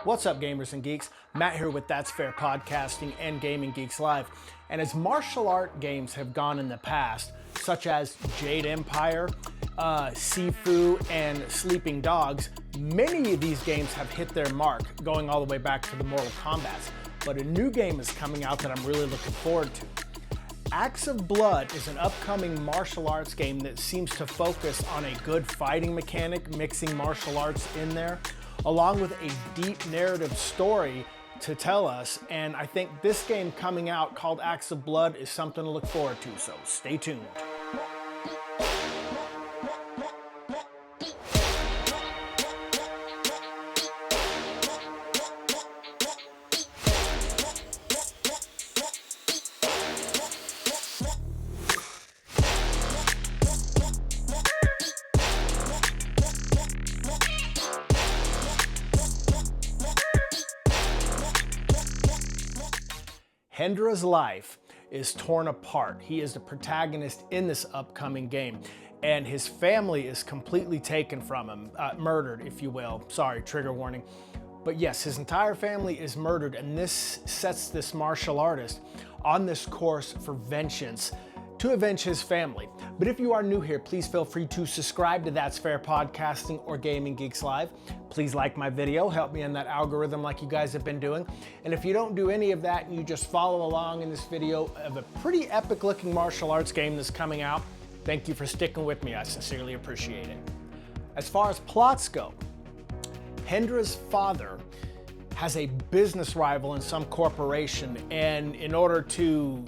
What's up, gamers and geeks? Matt here with That's Fair Podcasting and Gaming Geeks Live. And as martial art games have gone in the past, such as Jade Empire, Sifu, and Sleeping Dogs, many of these games have hit their mark, going all the way back to the Mortal Kombats. But a new game is coming out that I'm really looking forward to. Acts of Blood is an upcoming martial arts game that seems to focus on a good fighting mechanic, mixing martial arts in there, along with a deep narrative story to tell us. And I think this game coming out called Acts of Blood is something to look forward to, so stay tuned. Hendra's life is torn apart. He is the protagonist in this upcoming game, and his family is completely taken from him, murdered, if you will. Sorry, trigger warning. But yes, his entire family is murdered, and this sets this martial artist on this course for vengeance to avenge his family. But if you are new here, please feel free to subscribe to That's Fair Podcasting or Gaming Geeks Live. Please like my video, help me in that algorithm like you guys have been doing. And if you don't do any of that and you just follow along in this video of a pretty epic looking martial arts game that's coming out, thank you for sticking with me. I sincerely appreciate it. As far as plots go, Hendra's father has a business rival in some corporation, and in order to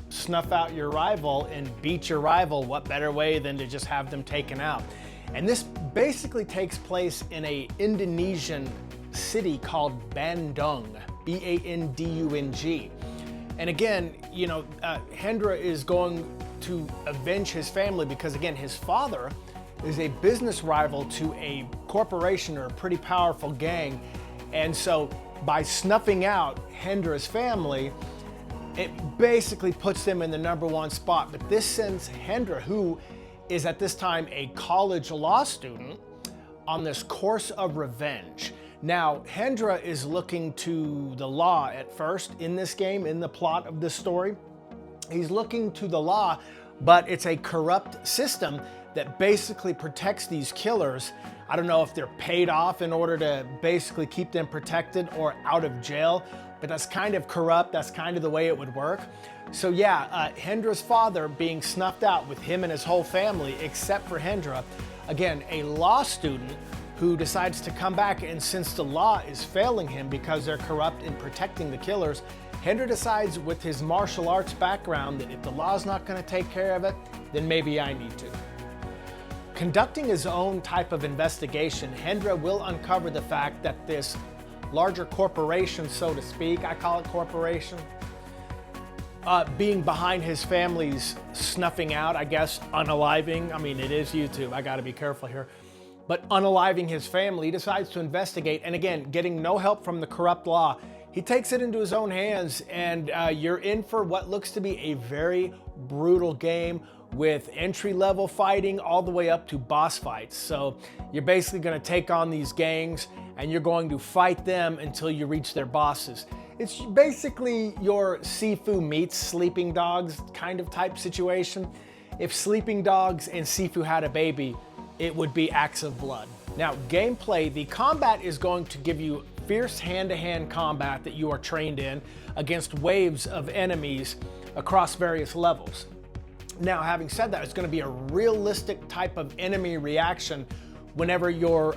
snuff out your rival and beat your rival, what better way than to just have them taken out? And this basically takes place in a Indonesian city called Bandung, B-A-N-D-U-N-G. And again, you know, Hendra is going to avenge his family because, again, his father is a business rival to a corporation or a pretty powerful gang. And so by snuffing out Hendra's family, it basically puts them in the #1 spot. But this sends Hendra, who is at this time a college law student, on this course of revenge. Now, Hendra is looking to the law at first in this game, in the plot of this story. He's looking to the law, but it's a corrupt system that basically protects these killers. I don't know if they're paid off in order to basically keep them protected or out of jail, but that's kind of corrupt. That's kind of the way it would work. So yeah, Hendra's father being snuffed out with him and his whole family, except for Hendra. Again, a law student who decides to come back, and since the law is failing him because they're corrupt in protecting the killers, Hendra decides with his martial arts background that if the law's not gonna take care of it, then maybe I need to. Conducting his own type of investigation, Hendra will uncover the fact that this larger corporation, so to speak, I call it corporation, being behind his family's snuffing out, I guess, unaliving. I mean, it is YouTube, I gotta be careful here. But unaliving his family, he decides to investigate, and again, getting no help from the corrupt law, he takes it into his own hands, and you're in for what looks to be a very brutal game with entry-level fighting all the way up to boss fights. So you're basically gonna take on these gangs and you're going to fight them until you reach their bosses. It's basically your Sifu meets Sleeping Dogs kind of type situation. If Sleeping Dogs and Sifu had a baby, it would be Acts of Blood. Now, gameplay, the combat is going to give you fierce hand-to-hand combat that you are trained in against waves of enemies across various levels. Now, having said that, it's going to be a realistic type of enemy reaction whenever you're,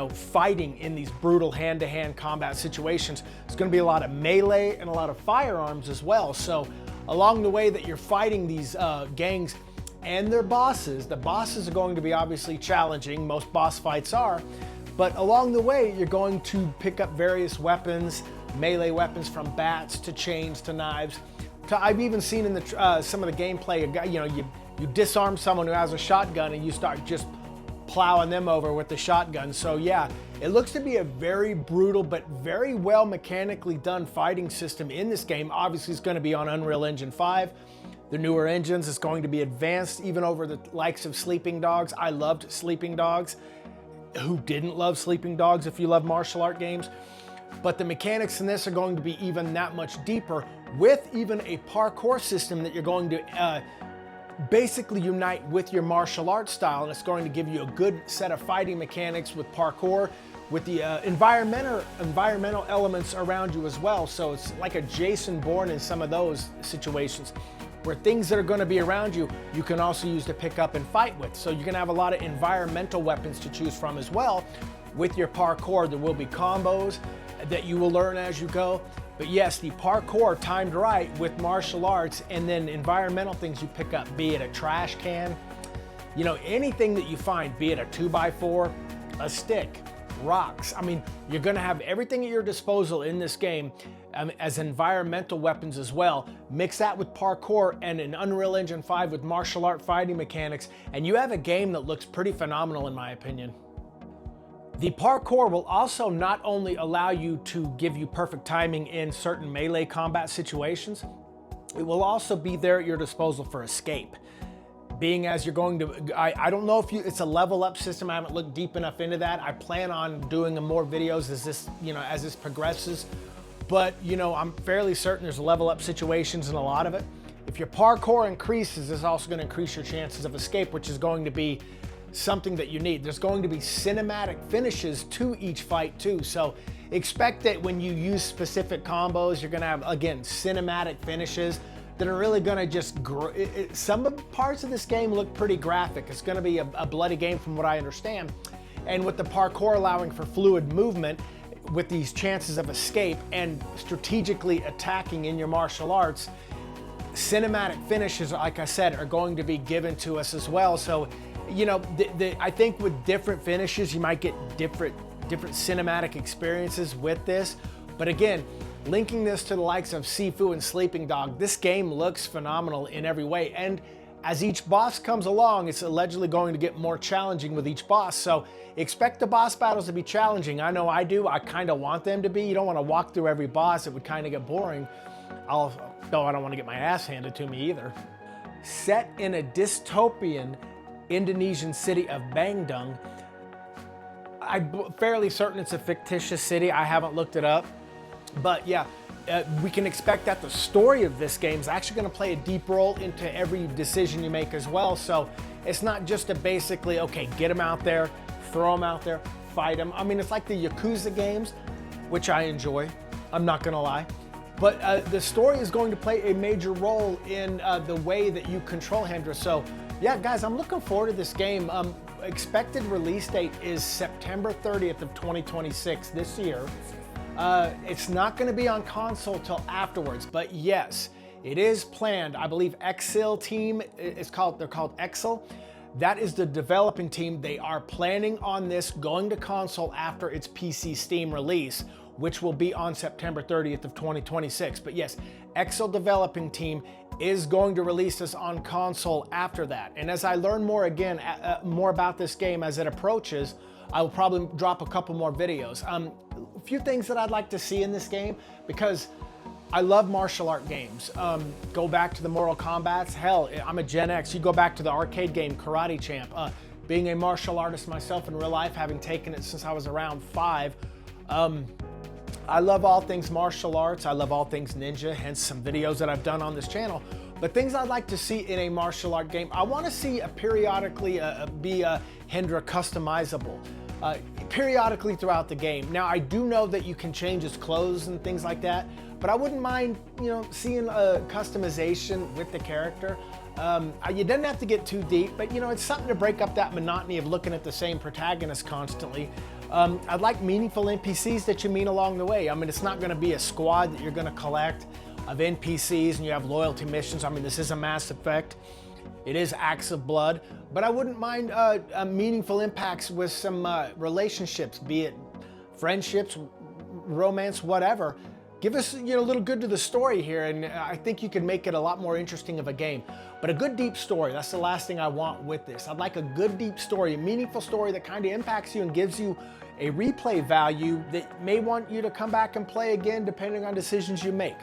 fighting in these brutal hand-to-hand combat situations. It's going to be a lot of melee and a lot of firearms as well. So along the way that you're fighting these gangs and their bosses, the bosses are going to be obviously challenging. Most boss fights are. But along the way, you're going to pick up various weapons, melee weapons from bats to chains to knives. I've even seen in the some of the gameplay, you disarm someone who has a shotgun and you start just plowing them over with the shotgun. So yeah, it looks to be a very brutal but very well mechanically done fighting system in this game. Obviously, it's going to be on Unreal Engine 5. The newer engines is going to be advanced even over the likes of Sleeping Dogs. I loved Sleeping Dogs. Who didn't love Sleeping Dogs if you love martial art games? But the mechanics in this are going to be even that much deeper, with even a parkour system that you're going to basically unite with your martial arts style, and it's going to give you a good set of fighting mechanics with parkour, with the environmental elements around you as well. So it's like a Jason Bourne in some of those situations, where things that are going to be around you, you can also use to pick up and fight with. So you're going to have a lot of environmental weapons to choose from as well. With your parkour, there will be combos that you will learn as you go. But yes, the parkour timed right with martial arts, and then environmental things you pick up, be it a trash can, you know, anything that you find, be it a 2x4, a stick, rocks. I mean, you're gonna have everything at your disposal in this game as environmental weapons as well. Mix that with parkour and an Unreal Engine 5 with martial art fighting mechanics, and you have a game that looks pretty phenomenal in my opinion. The parkour will also not only allow you to give you perfect timing in certain melee combat situations, it will also be there at your disposal for escape. Being as you're going to, I don't know if it's a level up system. I haven't looked deep enough into that. I plan on doing more videos as this, as this progresses. But, I'm fairly certain there's level up situations in a lot of it. If your parkour increases, it's also going to increase your chances of escape, which is going to be something that you need. There's going to be cinematic finishes to each fight too. So expect that when you use specific combos, you're going to have, again, cinematic finishes that are really going to just some of the parts of this game look pretty graphic. It's going to be a bloody game from what I understand. And with the parkour allowing for fluid movement, with these chances of escape and strategically attacking in your martial arts, cinematic finishes, like I said, are going to be given to us as well. So, I think with different finishes, you might get different cinematic experiences with this. But again, linking this to the likes of Sifu and Sleeping Dog, this game looks phenomenal in every way. And as each boss comes along, it's allegedly going to get more challenging with each boss. So expect the boss battles to be challenging. I know I do. I kind of want them to be. You don't want to walk through every boss. It would kind of get boring. Though I don't want to get my ass handed to me either. Set in a dystopian Indonesian city of Bandung. I'm fairly certain it's a fictitious city. I haven't looked it up. But yeah, we can expect that the story of this game is actually going to play a deep role into every decision you make as well. So it's not just a basically, okay, get them out there, throw them out there, fight them. I mean, it's like the Yakuza games, which I enjoy. I'm not going to lie. But the story is going to play a major role in the way that you control Hendra. So yeah, guys, I'm looking forward to this game. Expected release date is September 30th of 2026 this year. It's not going to be on console till afterwards, but yes, it is planned. I believe Exil team they're called Exil. That is the developing team. They are planning on this going to console after its PC Steam release, which will be on September 30th of 2026. But yes, Exil developing team is going to release this on console after that. And as I learn more more about this game as it approaches, I will probably drop a couple more videos. A few things that I'd like to see in this game, because I love martial art games. Go back to the Mortal Kombats. Hell, I'm a Gen X. You go back to the arcade game Karate Champ. Being a martial artist myself in real life, having taken it since I was around 5, I love all things martial arts. I love all things ninja, hence some videos that I've done on this channel. But things I'd like to see in a martial art game, I want to see periodically be a Hendra customizable. Periodically throughout the game. Now, I do know that you can change his clothes and things like that, but I wouldn't mind, seeing a customization with the character. You didn't have to get too deep, but it's something to break up that monotony of looking at the same protagonist constantly. I'd like meaningful NPCs that you meet along the way. I mean, it's not going to be a squad that you're going to collect of NPCs and you have loyalty missions. I mean, this is a Mass Effect. It is Acts of Blood, but I wouldn't mind meaningful impacts with some relationships, be it friendships, romance, whatever. Give us, a little good to the story here, and I think you can make it a lot more interesting of a game. But a good deep story, that's the last thing I want with this. I'd like a good deep story, a meaningful story that kind of impacts you and gives you a replay value that may want you to come back and play again depending on decisions you make.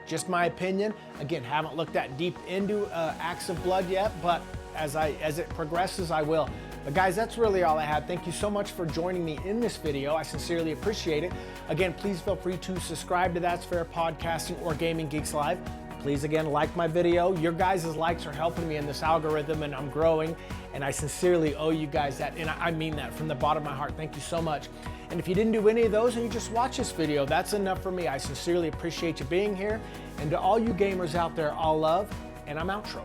Just my opinion. Again, haven't looked that deep into Acts of Blood yet, but as it progresses, I will. Guys, that's really all I had. Thank you so much for joining me in this video. I sincerely appreciate it. Again, please feel free to subscribe to That's Fair Podcasting or Gaming Geeks Live. Please, again, like my video. Your guys' likes are helping me in this algorithm, and I'm growing, and I sincerely owe you guys that, and I mean that from the bottom of my heart. Thank you so much. And if you didn't do any of those and you just watch this video, that's enough for me. I sincerely appreciate you being here. And to all you gamers out there, all love, and I'm outro.